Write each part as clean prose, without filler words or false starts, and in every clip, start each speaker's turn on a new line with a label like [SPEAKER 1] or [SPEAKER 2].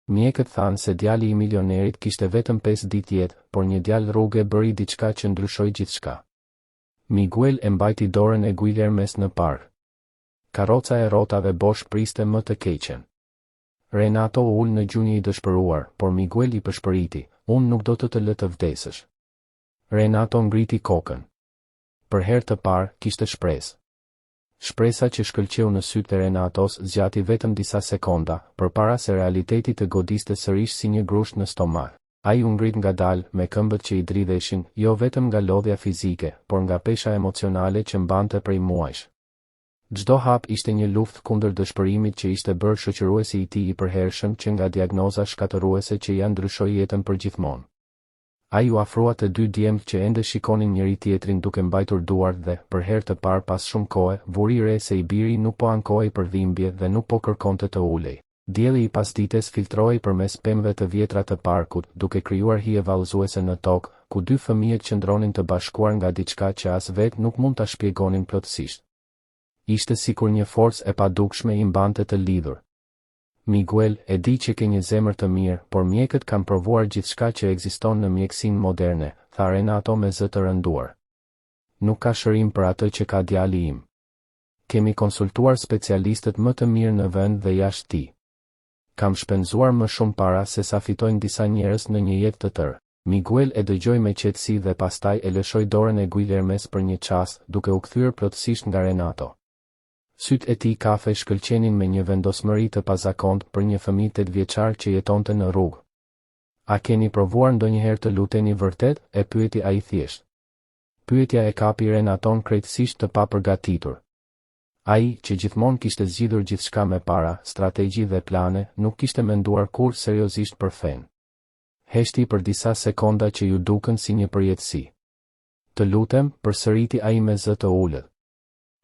[SPEAKER 1] Mjekët thanë se djali i milionerit kishte vetëm 5 ditë jetë, por një djalë rrugë bëri diçka që ndryshoi gjithçka. Miguel e mbajti dorën e Guillermes në park. Karroca e rrotave bosh priste më të keqen. Renato u ul në gjunjë i dëshpëruar, por Miguel i përshpëriti, unë nuk do të lë të vdesësh. Renato ngriti kokën. Për herë të parë, kishte shpresë. Shpresa që shkëlqeu në sytë e Renatos zgjati vetëm disa sekonda, përpara se realiteti të godiste sërish si një grusht në stomak. Ai u ngrit ngadalë, me këmbët që i dridheshin, jo vetëm nga lodhja fizike, por nga pesha emocionale që mbante prej muajsh. Çdo hap ishte një luftë kundër dëshpërimit që ishte bërë shoqëruesi i tij i përhershëm që nga diagnoza shkatëruese që ia ndryshoi jetën përgjithmonë. Ai u afrua të dy djemtë që ende shikonin njëri tjetrin duke mbajtur duart dhe, për herë të parë pas shumë kohe, vuri re se i biri nuk po ankohej për dhimbje dhe nuk po kërkonte të ulej. Dielli i pasdites filtrohej përmes pemëve të vjetra të parkut, duke krijuar hije vallëzuese në tokë, ku dy fëmijë qëndronin të bashkuar nga diçka që as vetë nuk mund ta shpjegonin plotësisht. Ishte sikur një forcë e padukshme i mbante të lidhur. Miguel, e di që ke një zemër të mirë, por mjekët kanë provuar gjithçka që ekziston në mjekësinë moderne, tha Renato me zë të rënduar. Nuk ka shërim për atë që ka djali im. Kemi konsultuar specialistët më të mirë në vend dhe jashtë ti. Kam shpenzuar më shumë para se sa fitojnë disa njerëz në një jetë të tërë. Miguel e dëgjoi me qetësi dhe pastaj e lëshoi dorën e Guillermes për një çast, duke u kthyer plotësisht nga Renato. Sytë e tij kafe shkëlqenin me një vendosmëri të pazakontë për një fëmijë 8 vjeçar që jetonte në rrugë. A keni provuar ndonjëherë të luteni vërtet? E pyeti ai thjesht. Pyetja e kapi Renaton krejtësisht të papërgatitur. Ai, që gjithmonë kishte zgjidhur gjithçka me para, strategji dhe plane, nuk kishte menduar kur seriozisht për fen. Heshti për disa sekonda që ju dukën si një përjetësi. Të lutem, përsëriti ai me zë të ulët.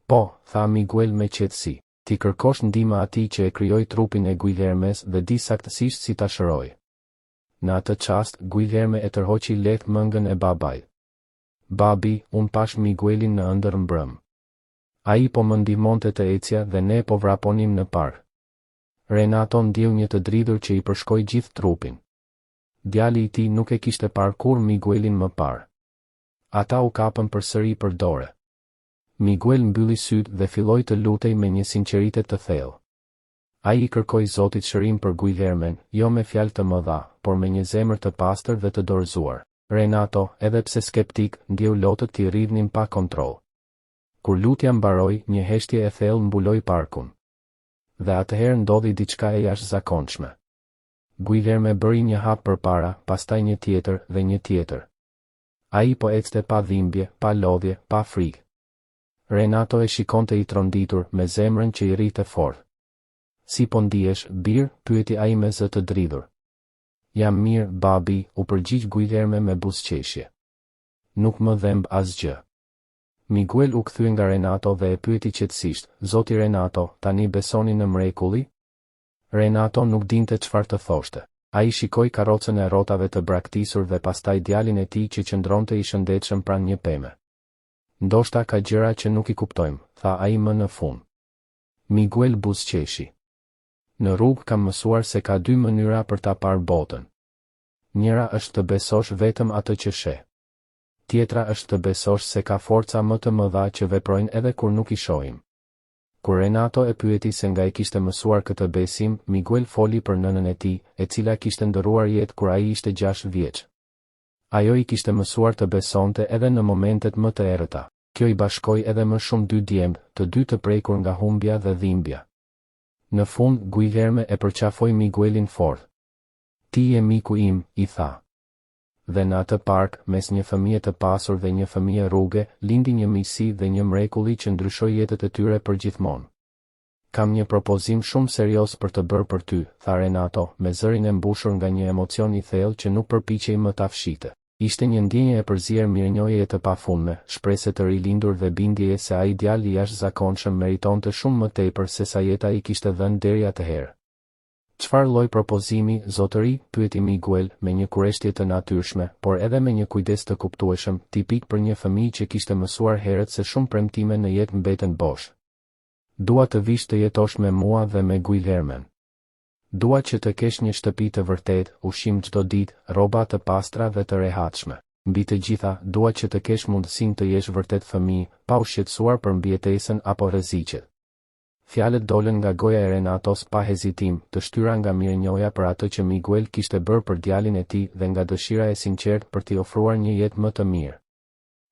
[SPEAKER 1] Po, tha Miguel me qetësi, ti kërkosh ndihmë atij që e krijoi trupin e Guillermes dhe di saktësisht si ta shëroi. Në atë çast, Guillerme e tërhoqi lehtë mëngën e babait. Babi, unë pash Miguelin në ëndër mbrëm. Ai po më ndihmonte të ecja dhe ne po vraponim në park. Renato ndjeu një të dridhur që i përshkoi gjithë trupin. Djali i tij nuk e kishte parë kur Miguelin më parë. Ata u kapën përsëri për dorë. Miguel mbylli sytë dhe filloi të lutej me një sinqeritet të thellë. Ai i kërkoi Zotit shërim për Guillermen, jo me fjalë të mëdha, por me një zemër të pastër dhe të dorëzuar. Renato, edhe pse skeptik, ndjeu lotët t'i rridhnin pa kontroll. Kur lutja mbaroi, një heshtje e thellë mbuloi parkun. Dhe atëherë ndodhi diçka e jashtëzakonshme. Guillerme bëri një hap përpara, pastaj një tjetër dhe një tjetër. Ai po ecte pa dhimbje, pa lodhje, pa frikë. Renato e shikonte i tronditur, me zemrën që i rrite fort. Si po ndihesh, bir? Pyeti ai me zë të dridhur. Jam mirë, babi, u përgjigj Guillerme me buzëqeshje. Nuk më dhemb asgjë. Miguel u kthye nga Renato dhe e pyeti qetësisht, Zoti Renato, tani besoni në mrekulli? Renato nuk dinte çfarë të thoshte. Ai shikoi karrocën e rrotave të braktisur dhe pastaj djalin e tij që qëndronte i shëndetshëm pranë një peme. Ndoshta ka gjëra që nuk i kuptojmë, tha ai më në fund. Miguel buzëqeshi. Në rrugë kam mësuar se ka 2 mënyra për ta parë botën. Njëra është të besosh vetëm atë që sheh. Tjetra është të besosh se ka forca më të mëdha që veprojnë edhe kur nuk i shohim. Kur Renato e pyeti se nga e kishte mësuar këtë besim, Miguel foli për nënën e tij, e cila kishte ndëruar jetë kur ai ishte 6 vjeç. Ajo i kishte mësuar të besonte edhe në momentet më të errëta. Kjo i bashkoi edhe më shumë 2 djemë, të dy të prekur nga humbja dhe dhimbja. Në fund, Guillerme e përqafoi Miguelin fort. Ti je miku im, i tha. Dhe në atë park, mes një fëmije të pasur dhe një fëmije rruge, lindi një miqësi dhe një mrekulli që ndryshoi jetët e tyre përgjithmonë. Kam një propozim shumë serioz për të bërë për ty, tha Renato, me zërin e mbushur nga një emocion i thellë që nuk përpiqej më ta fshite. Ishte një ndjenje e përzier mirënjohjeje të pafundme, shpresë të rilindur dhe bindjeje se ai djalë i jashtëzakonshëm meritonte shumë më tepër se sa jeta i kishte dhënë deri atëherë. Çfarë lloj propozimi, zotëri? Pyeti Miguel me një kurreshtje të natyrshme, por edhe me një kujdes të kuptueshëm, tipik për një fëmijë që kishte mësuar herët se shumë premtime në jetë mbeten bosh. Dua të vish të jetosh me mua dhe me Guillermen. Dua që të kesh një shtëpi të vërtet, ushqim çdo ditë, rroba të pastra dhe të rehatshme. Mbi të gjitha, dua që të kesh mundësinë të jesh vërtet fëmijë, pa u shqetësuar për mbijetesën apo rreziqet. Fjalët dolën nga goja e Renatos pa hezitim, të shtyra nga mirënjohja për atë që Miguel kishte bërë për djalin e tij dhe nga dëshira e sinqertë për t'i ofruar një jetë më të mirë.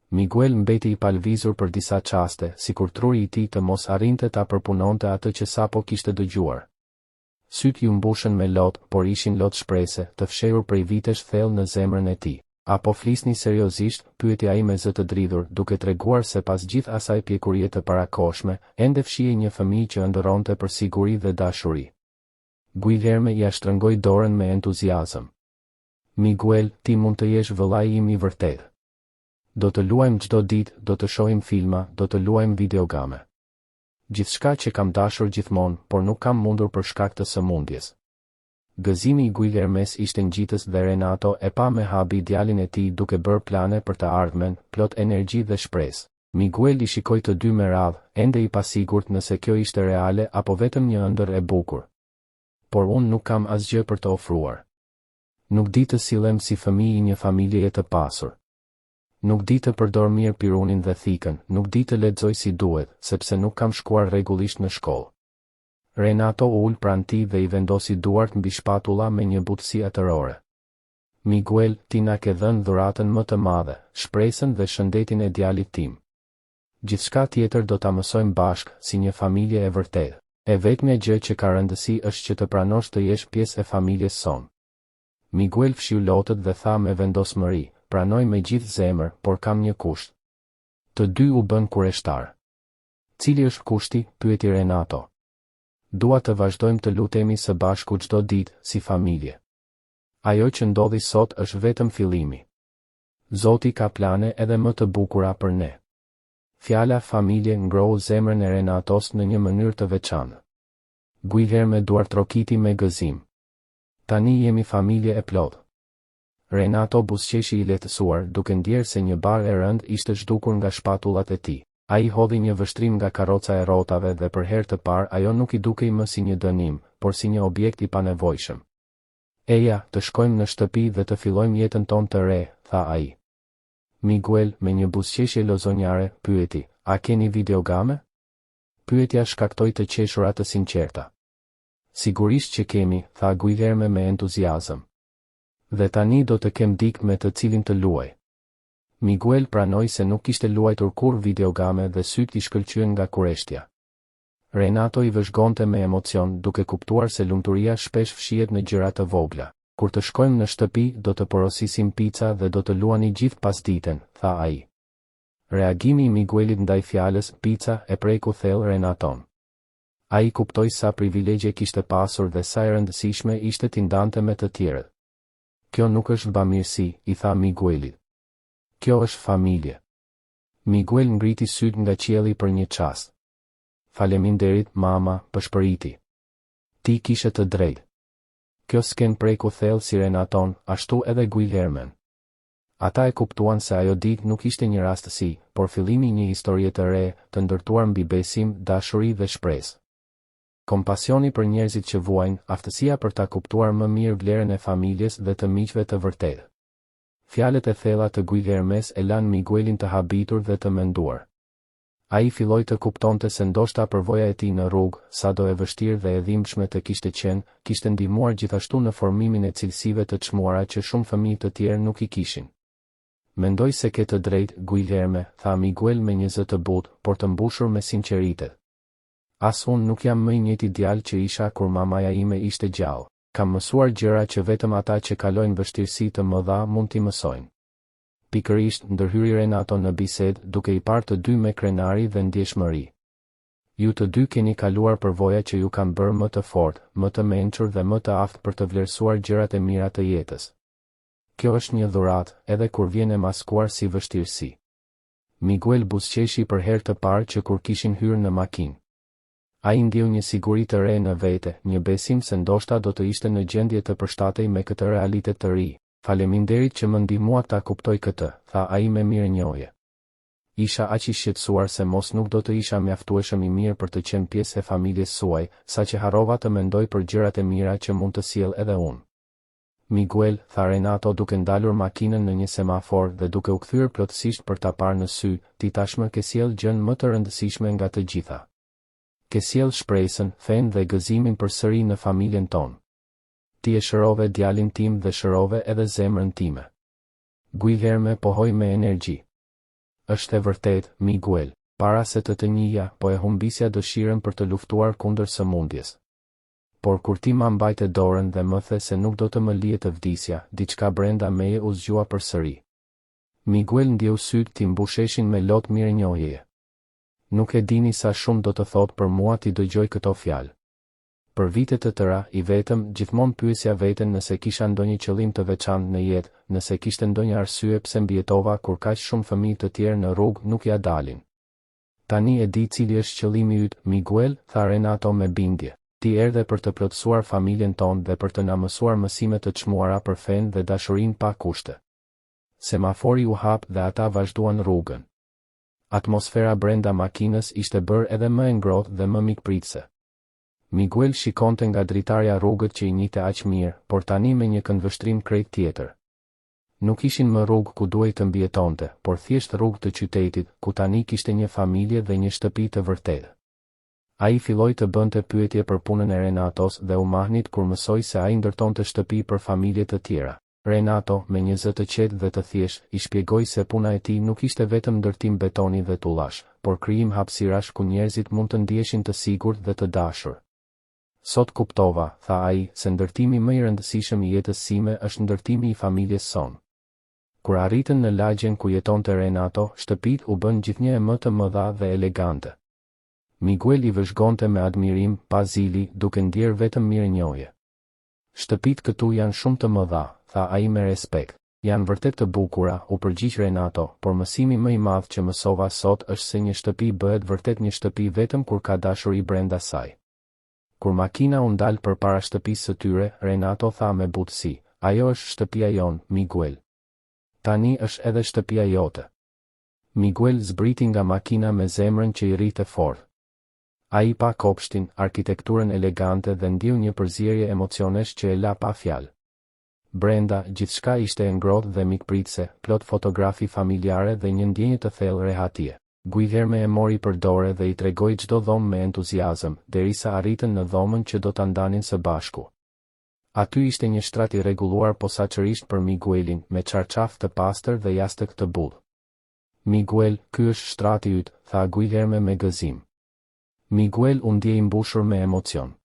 [SPEAKER 1] Miguel mbeti i palvizur për disa çaste, sikur truri i tij të mos arrinte ta përpunonte atë që sapo kishte dëgjuar. Syt ju mbushën me lot, por ishin lot shprese, të fshehur prej vitesh thellë në zemrën e tij. Apo flisni seriozisht, pyeti ai me zë të dridhur, duke treguar se pas gjithë asaj pjekurie të parakoshme, ende fshihej një fëmijë që ëndërronte për siguri dhe dashuri. Guillerme ia shtrëngoi dorën me entuziazëm. Miguel, ti mund të jesh vëllai im i vërtet. Do të luajmë çdo ditë, do të shohim filma, do të luajmë videogame. Gjithçka që kam dashur gjithmonë, por nuk kam mundur për shkak të sëmundjes. Gëzimi i Guillermes ishte ngjitës dhe Renato e pa me habi djalin e tij duke bërë plane për të ardhmen, plot energji dhe shpresë. Miguel I shikoi të dy me radhë, ende I pasigurt nëse kjo ishte reale apo vetëm një ëndër e bukur. Por unë nuk kam asgjë për të ofruar. Nuk di të sillem si fëmijë I një familjeje të pasur. Nuk di të përdor mirë pirunin dhe thikën, nuk di të lexoj si duhet, sepse nuk kam shkuar rregullisht në shkollë. Renato u ul pranë tij dhe I vendosi duart mbi shpatulla me një butësi atërore. Miguel, ti na ke dhënë dhuratën më të madhe, shpresën dhe shëndetin e djalit tim. Gjithçka tjetër do ta mësojmë bashkë, si një familje e vërtetë. E vetmja gjë që ka rëndësi është që të pranosh të jesh pjesë e familjes sonë. Miguel fshiu lotët dhe tha me vendosmëri, pranoj me gjithë zemër, por kam një kusht. Të dy u bën kureshtar. Cili është kushti? Pyeti Renato. Dua të vazhdojmë të lutemi së bashku çdo ditë, si familje. Ajo që ndodhi sot është vetëm fillimi. Zoti ka plane edhe më të bukura për ne. Fjala familje ngrohu zemrën e Renatos në një mënyrë të veçantë. Guillerme duartrokiti me gëzim. Tani jemi familje e plotë. Renato buzëqeshi I lehtësuar, duke ndjerë se një barë e rënd ishte zhdukur nga shpatullat e tij. Ai hodhi një vështrim nga karroca e rrotave dhe për herë të parë ajo nuk I dukej më si një dënim, por si një objekt I panevojshëm. Eja, të shkojmë në shtëpi dhe të fillojmë jetën tonë të re, tha ai. Miguel, me një buzëqeshje lozonjare, pyeti, a keni videogame? Pyetja shkaktoi të qeshura të sinqerta. Sigurisht që kemi, tha Guillerme me entuziazëm. Dhe tani do të kem dikë me të cilin të luaj. Miguel pranoi se nuk kishte luajtur kur videogame dhe syt I shkëlqyen nga kureshtja. Renato I vëzhgonte me emocion, duke kuptuar se lumturia shpesh fshihet në gjëra të vogla. Kur të shkojmë në shtëpi, do të porosisim pica dhe do të luani gjithë pasditen, tha ai. Reagimi I Miguelit ndaj fjalës pica e preku thellë Renaton. Ai kuptoi sa privilegje kishte pasur dhe sa e rëndësishme ishte t'i ndante me të tjerët. Kjo nuk është bamirësi, I tha Miguelit. Kjo është familje. Miguel ngriti syt nga qielli për një çast. Faleminderit, mama, pëshpëriti. Ti kishe të drejtë. Kjo s'ken preku thellë si Renaton, ashtu edhe Guillermen. Ata e kuptuan se ajo ditë nuk ishte një rastësi, por fillimi I një historie të re, të ndërtuar mbi besim, dashuri dhe shpresë. Kompasioni për njerëzit që vuajnë, aftësia për ta kuptuar më mirë vlerën e familjes dhe të miqve të vërtetë. Fjalët e thella të Guillermes e lanë Miguelin të habitur dhe të menduar. Ai filloi të kuptonte se ndoshta përvoja e tij në rrugë, sado e vështirë dhe e dhimbshme të kishte qenë, kishte ndihmuar gjithashtu në formimin e cilësive të çmuara që shumë fëmijë të tjerë nuk I kishin. Mendoj se ke të drejtë, Guillerme, tha Miguel me një zë të butë, por të mbushur me sinqeritet. As unë nuk jam më I njëjti djalë që isha kur mamaja ime ishte gjallë. Kam mësuar gjëra që vetëm ata që kalojnë vështirësi të mëdha mund t'i mësojnë. Pikërisht, ndërhyri Renato në bisedë, duke I parë të dy me krenari dhe ndjeshmëri. Ju të dy keni kaluar përvoja që ju kanë bërë më të fortë, më të mençur dhe më të aftë për të vlerësuar gjërat e mira të jetës. Kjo është një dhuratë, edhe kur vjen e maskuar si vështirësi. Miguel buzëqeshi për herë të parë që kur kishin hyrë në makinë. Ai ndjeu një siguri të re në vete, një besim se ndoshta do të ishte në gjendje të përshtatej me këtë realitet të ri. Faleminderit që më ndihmuat ta kuptoj këtë, tha ai me mirënjohje. Isha aq I shqetësuar se mos nuk do të isha mjaftueshëm I mirë për të qenë pjesë e familjes suaj, saqë harrova të mendoj për gjërat e mira që mund të sjell edhe unë. Miguel, tha Renato duke ndalur makinën në një semafor dhe duke u kthyer plotësisht për ta parë në sy, ti tashmë ke sjell gjën më të rëndësishme nga të gjitha. Ke sjell shpresën, fenë dhe gëzimin përsëri në familjen tonë. Ti e shërove djalin tim dhe shërove edhe zemrën time. Guilherme pohoi me energji. Është e vërtet, Miguel, para se të njihja, po e humbisja dëshirën për të luftuar kundër sëmundjes. Por kur ti ma mbajte dorën dhe më the se nuk do të më lije të vdisja, diçka brenda meje u zgjua përsëri. Miguel ndjeu sytë ti mbusheshin me lot mirënjohjeje. Nuk e dini sa shumë do të thot për mua ti dëgjoj këto fjalë. Për vite të tëra, I vetëm, gjithmonë pyesja veten nëse kisha ndonjë qëllim të veçantë në jetë, nëse kishte ndonjë arsye pse mbijetova kur kaq shumë fëmijë të tjerë në rrugë nuk ja dalin. Tani e di cili është qëllimi yt, Miguel, tha Renato me bindje. Ti erdhe për të plotësuar familjen tonë dhe për të na mësuar mësime të çmuara për fenë dhe dashurinë pa kushte. Semafori u hap dhe ata vazhduan rrugën. Atmosfera brenda makinës ishte bërë edhe më e ngrohtë dhe më mikpritëse. Miguel shikonte nga dritarja rrugët që I njihte aq mirë, por tani me një këndvështrim krejt tjetër. Nuk ishin më rrugë ku duhej të mbijetonte, por thjesht rrugë të qytetit, ku tani kishte një familje dhe një shtëpi të vërtetë. Ai filloi të bënte pyetje për punën e Renatos dhe u mahnit kur mësoi se ai ndërtonte shtëpi për familje të tjera. Renato, me një zë të qetë dhe të thjeshtë, I shpjegoi se puna e tij nuk ishte vetëm ndërtim betoni dhe tullash, por krijim hapësirash ku njerëzit mund të ndiheshin të sigurt dhe të dashur. Sot kuptova, tha ai, se ndërtimi më I rëndësishëm I jetës sime është ndërtimi I familjes sonë. Kur arritën në lagjen ku jetonte Renato, shtëpit u bën gjithnjë e më të mëdha dhe elegante. Miguel I vëzhgonte me admirim, pa zili, duke ndjerë vetëm mirënjohje. Shtëpit këtu janë shumë të mëdha, tha ai me respekt. Janë vërtet të bukura, u përgjigj Renato, por mësimi më I madh që mësova sot është se një shtëpi bëhet vërtet një shtëpi vetëm kur ka dashuri brenda saj. Kur makina u ndal përpara shtëpisë së tyre, Renato tha me butësi, ajo është shtëpia jon, Miguel. Tani është edhe shtëpia jote. Miguel zbriti nga makina me zemrën që I rrite fort. Ai pa kopshtin, arkitekturën elegante dhe ndjeu një përzierje emocionesh që e la pa fjalë. Brenda, gjithçka ishte e ngrohtë dhe mikpritëse, plot fotografi familjare dhe një ndjenjë të thellë rehatie. Guilherme e mori për dorë dhe I tregoi çdo dhomë me entuziazëm, derisa arritën në dhomën që do ta ndanin së bashku. Aty ishte një shtrat I rregulluar posaçërisht për Miguelin, me çarçaf të pastër dhe jastëk të bullë. Miguel, ky është shtrati yt, tha Guilherme me gëzim. Miguel u ndjej I mbushur me emocion.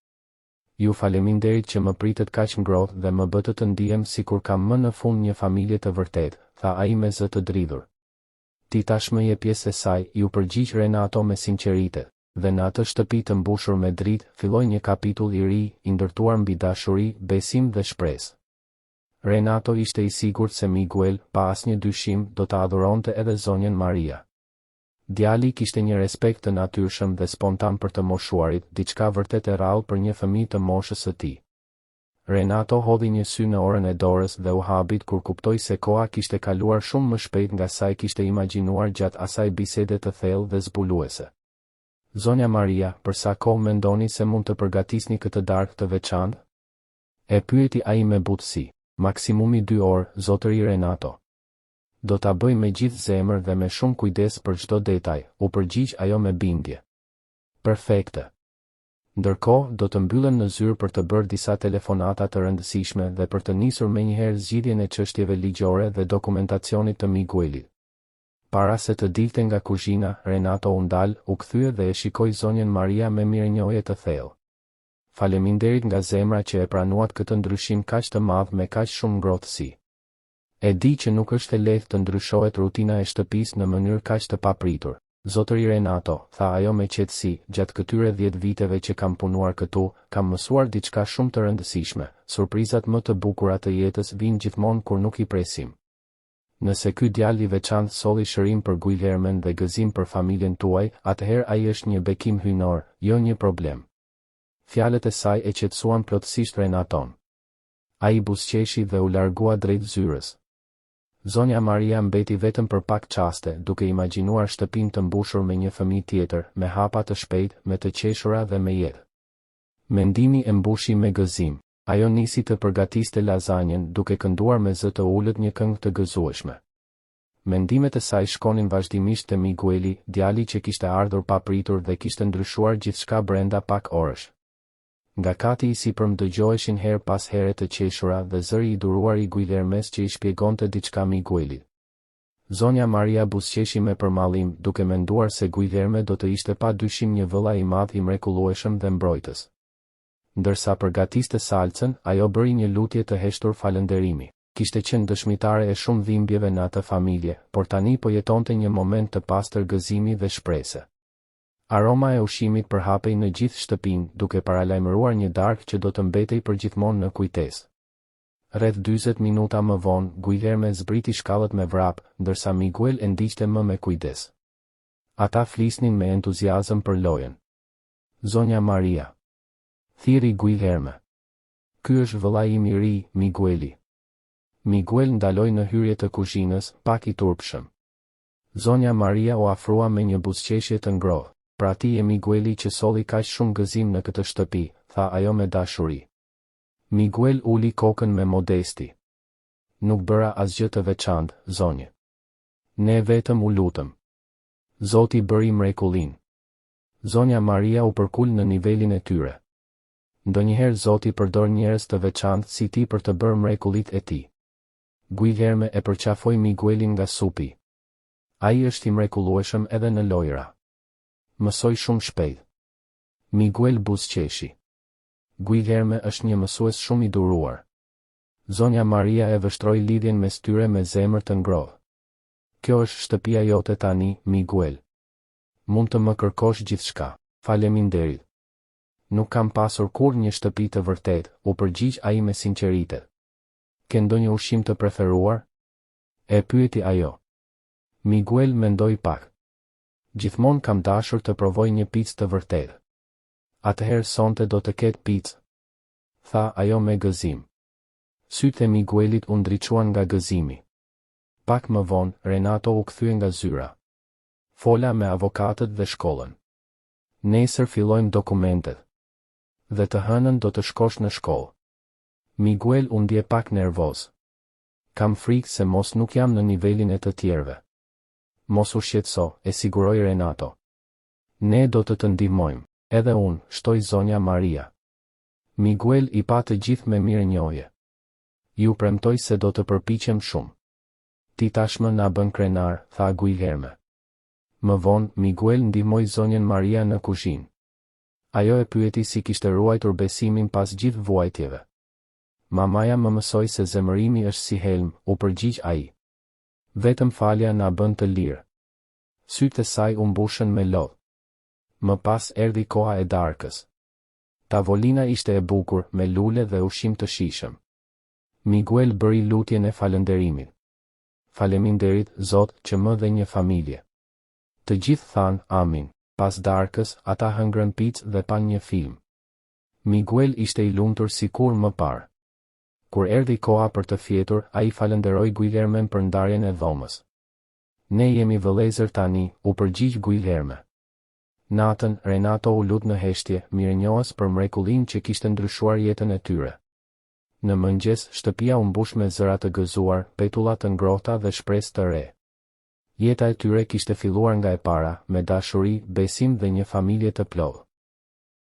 [SPEAKER 1] Ju faleminderit që më pritet kaq ngrohtë dhe më bëtë të ndihem sikur kam më në fund një familje të vërtetë, tha ai me zë të dridhur. Ti tashmë je pjesë e saj, ju përgjigj Renato me sinqeritet, dhe në atë shtëpi të mbushur me dritë, filloi një kapitull I ri, I ndërtuar mbi dashuri, besim dhe shpresë. Renato ishte I sigurt se Miguel, pa asnjë dyshim, do ta adhuronte edhe zonjën Maria. Djali kishte një respekt të natyrshëm dhe spontan për të moshuarit, diçka vërtet e rrallë për një fëmijë të moshës së tij. Renato hodhi një sy në orën e dorës dhe u habit kur kuptoi se koha kishte kaluar shumë më shpejt nga sa I kishte imagjinuar gjatë asaj bisede të thellë dhe zbuluese. Zonja Maria, për sa kohë mendoni se mund të përgatisni këtë darkë të veçantë? E pyeti ai me butësi. Maksimumi 2 orë, zotëri Renato. Do ta bëj me gjithë zemër dhe me shumë kujdes për çdo detaj, u përgjigj ajo me bindje. Perfekte. Ndërkohë, do të mbyllen në zyrë për të bërë disa telefonata të rëndësishme dhe për të nisur menjëherë zgjidhjen e çështjeve ligjore dhe dokumentacionit të Miguelit. Para se të dilte nga kuzhina, Renato u ndal, u kthye dhe e shikoi zonjën Maria me mirënjohje të thellë. Faleminderit nga zemra që e pranuat këtë ndryshim kaq të madh me kaq shumë ngrohtësi. E di që nuk është e lehtë të ndryshohet rutina e shtëpisë në mënyrë kaq të papritur. Zotëri Renato, tha ajo me qetësi, gjatë këtyre 10 viteve që kam punuar këtu, kam mësuar diçka shumë të rëndësishme. Surprizat më të bukura të jetës vijnë gjithmonë kur nuk I presim. Nëse ky djalë I veçantë solli shërim për Guilhermen dhe gëzim për familjen tuaj, atëherë ai është një bekim hyjnor, jo një problem. Fjalët e saj e qetësuan plotësisht Renaton. Ai buzëqeshi dhe u largua drejt zyrës. Zonja Maria mbeti vetëm për pak qaste, duke imagjinuar shtëpinë të mbushur me një fëmijë tjetër, me hapa të shpejt, me të qeshura dhe me jetë. Mendimi e mbushi me gëzim. Ajo nisi të përgatiste lazanjen, duke kënduar me zë të ullët një këngë të gëzueshme. Mendimet e saj shkonin vazhdimisht te Migueli, djali që kishte ardhur papritur dhe kishte ndryshuar gjithçka brenda pak orësh. Nga kati I sipërm dëgjoheshin her pas here të qeshura dhe zëri I duruar I Guillermes që I shpjegonte diçka Miguelit. Zonja Maria buzëqeshi me përmallim, duke menduar se Guillerme do të ishte pa dyshim një vëllai I madh I mrekullueshëm dhe mbrojtës. Ndërsa përgatiste salcën, ajo bëri një lutje të heshtur falënderimi. Kishte qenë dëshmitare e shumë dhimbjeve në atë familje, por tani po jetonte një moment të pastër gëzimi dhe shprese. Aroma e ushqimit përhapej në gjithë shtëpinë, duke paralajmëruar një darkë që do të mbetej përgjithmonë në kujtesë. Rreth 40 minuta më vonë, Guillerme zbriti shkallët me vrap, ndërsa Miguel e ndiqte më me kujdes. Ata flisnin me entuziazëm për lojën. Zonja Maria. Thiri Guillerme. Ky është vëllai im I ri, Migueli. Miguel ndaloi në hyrje të kuzhinës, pak I turpshëm. Zonja Maria u afrua me një buzëqeshje të ngrohtë. Pra ti e Migueli që solli kaq shumë gëzim në këtë shtëpi, tha ajo me dashuri. Miguel uli kokën me modesti. Nuk bëra asgjë të veçantë, zonjë. Ne vetëm u lutëm. Zoti bëri mrekullin. Zonja Maria u përkul në nivelin e tyre. Ndonjëherë Zoti përdor njerëz të veçantë si ti për të bërë mrekullit e tij. Guillerme e përqafoi Miguelin nga supi. Ai është I mrekullueshëm edhe në lojra. Mësoj shumë shpejt. Miguel buzëqeshi. Guillerme është një mësues shumë I duruar. Zonja Maria e vështroi lidhjen mes tyre me zemër të ngrohtë. Kjo është shtëpia jote tani, Miguel. Mund të më kërkosh gjithçka. Faleminderit. Nuk kam pasur kur një shtëpi të vërtet, u përgjigj ai me sinqeritet. Ke ndonjë ushqim të preferuar? E pyeti ajo. Miguel mendoi pak. Gjithmonë kam dashur të provoj një picë të vërtetë. Atëherë sonte do të ketë picë, tha ajo me gëzim. Sytë e Miguelit u ndriçuan nga gëzimi. Pak më vonë, Renato u kthye nga zyra. Fola me avokatët dhe shkollën. Nesër fillojmë dokumentet. Dhe të hënën do të shkosh në shkollë. Miguel u ndje pak nervoz. Kam frikë se mos nuk jam në nivelin e të tjerëve. Mos u shqetëso, e siguroi Renato. Ne do të ndihmojmë, edhe unë, shtoi zonja Maria. Miguel I pa të gjithë me mirënjohje. Ju premtoj se do të përpiqem shumë. Ti tashmë na bën krenar, tha Guillerme. Më vonë, Miguel ndihmoi zonjën Maria në kuzhinë. Ajo e pyeti si kishte ruajtur besimin pas gjithë vuajtjeve. Mamaja më mësoi se zemërimi është si helm, u përgjigj ai. Vetëm falja na bën të lirë. Sytë e saj u mbushën me lodh. Më pas erdhi koha e darkës. Tavolina ishte e bukur, me lule dhe ushqim të shijshëm. Miguel bëri lutjen e falënderimit. Faleminderit, Zot, që më dhe një familje. Të gjithë thanë, amin. Pas darkës, ata hëngrën picë dhe pan një film. Miguel ishte I lumtur sikur më parë. Kur erdhi koha për të fjetur, ai falënderoi Guillermen për ndarjen e dhomës. Ne jemi vëllezër tani, u përgjigj Guillerme. Natën, Renato u lut në heshtje, mirënjohës për mrekullinë që kishte ndryshuar jetën e tyre. Në mëngjes, shtëpia u mbush me zëra të gëzuar, petulla të ngrohta dhe shpresë të re. Jeta e tyre kishte filluar nga e para, me dashuri, besim dhe një familje të plotë.